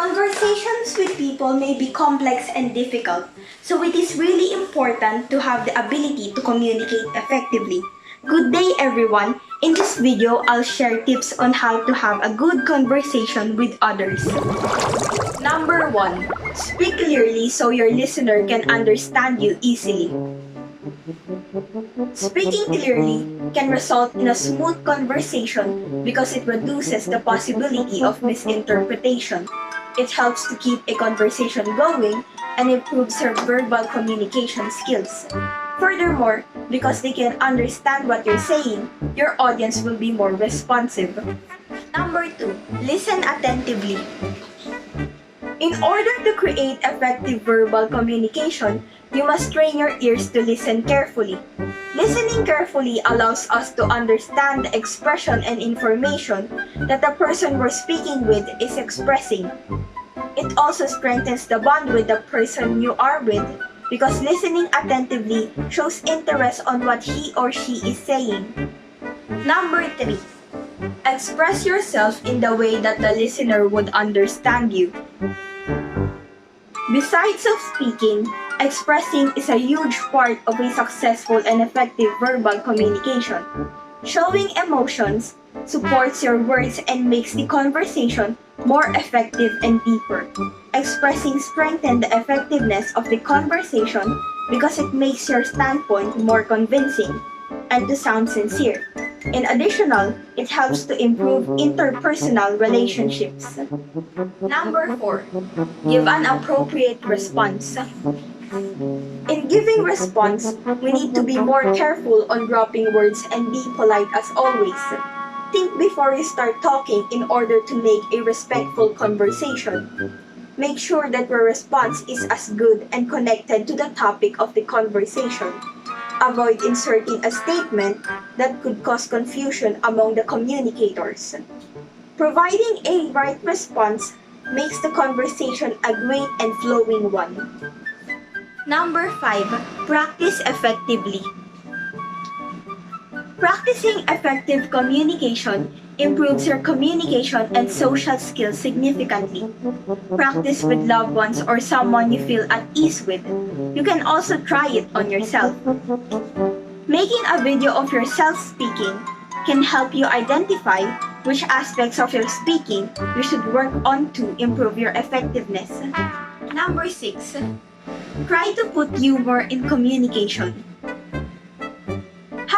Conversations with people may be complex and difficult, so it is really important to have the ability to communicate effectively. Good day, everyone! In this video, I'll share tips on how to have a good conversation with others. Number 1. Speak clearly so your listener can understand you easily. Speaking clearly can result in a smooth conversation because it reduces the possibility of misinterpretation. It helps to keep a conversation going and improves your verbal communication skills. Furthermore, because they can understand what you're saying, your audience will be more responsive. Number 2. Listen attentively. In order to create effective verbal communication, you must train your ears to listen carefully. Listening carefully allows us to understand the expression and information that the person we're speaking with is expressing. It also strengthens the bond with the person you are with because listening attentively shows interest on what he or she is saying. Number 3. Express yourself in the way that the listener would understand you. Besides of speaking, expressing is a huge part of a successful and effective verbal communication. Showing emotions supports your words and makes the conversation more effective and deeper. Expressing strengthens the effectiveness of the conversation because it makes your standpoint more convincing and to sound sincere. In addition, it helps to improve interpersonal relationships. Number 4. Give an appropriate response. In giving response, we need to be more careful on dropping words and be polite as always. Think before you start talking in order to make a respectful conversation. Make sure that your response is as good and connected to the topic of the conversation. Avoid inserting a statement that could cause confusion among the communicators. Providing a right response makes the conversation a great and flowing one. Number 5. Practice effectively. Practicing effective communication improves your communication and social skills significantly. Practice with loved ones or someone you feel at ease with. You can also try it on yourself. Making a video of yourself speaking can help you identify which aspects of your speaking you should work on to improve your effectiveness. Number 6. Try to put humor in communication.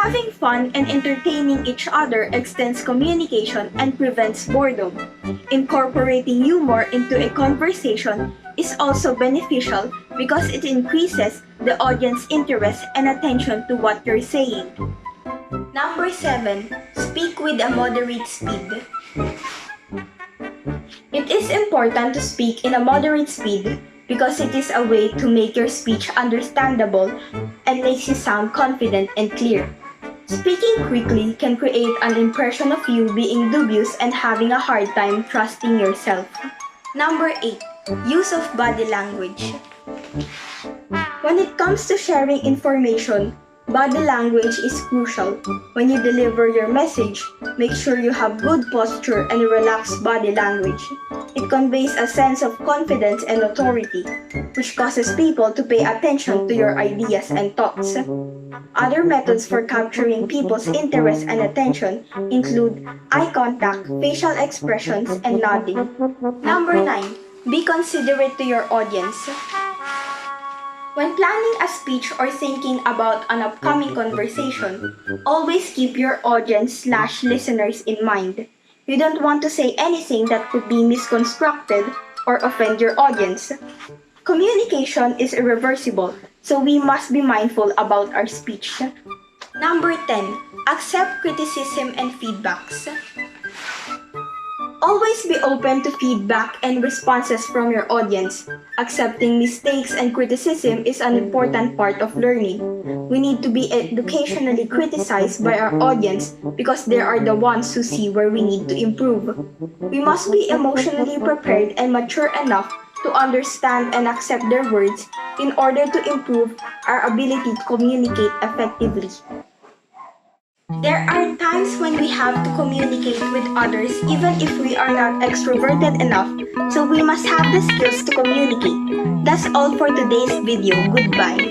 Having fun and entertaining each other extends communication and prevents boredom. Incorporating humor into a conversation is also beneficial because it increases the audience's interest and attention to what you're saying. Number 7. Speak with a moderate speed. It is important to speak in a moderate speed because it is a way to make your speech understandable and makes you sound confident and clear. Speaking quickly can create an impression of you being dubious and having a hard time trusting yourself. Number 8. Use of body language. When it comes to sharing information, body language is crucial. When you deliver your message, make sure you have good posture and relaxed body language. It conveys a sense of confidence and authority, which causes people to pay attention to your ideas and thoughts. Other methods for capturing people's interest and attention include eye contact, facial expressions, and nodding. Number 9. Be considerate to your audience. When planning a speech or thinking about an upcoming conversation, always keep your audience/listeners in mind. You don't want to say anything that could be misconstrued or offend your audience. Communication is irreversible, so we must be mindful about our speech. Number 10. Accept criticism and feedbacks. Always be open to feedback and responses from your audience. Accepting mistakes and criticism is an important part of learning. We need to be educationally criticized by our audience because they are the ones who see where we need to improve. We must be emotionally prepared and mature enough to understand and accept their words in order to improve our ability to communicate effectively. There are times when we have to communicate with others even if we are not extroverted enough, so we must have the skills to communicate. That's all for today's video. Goodbye.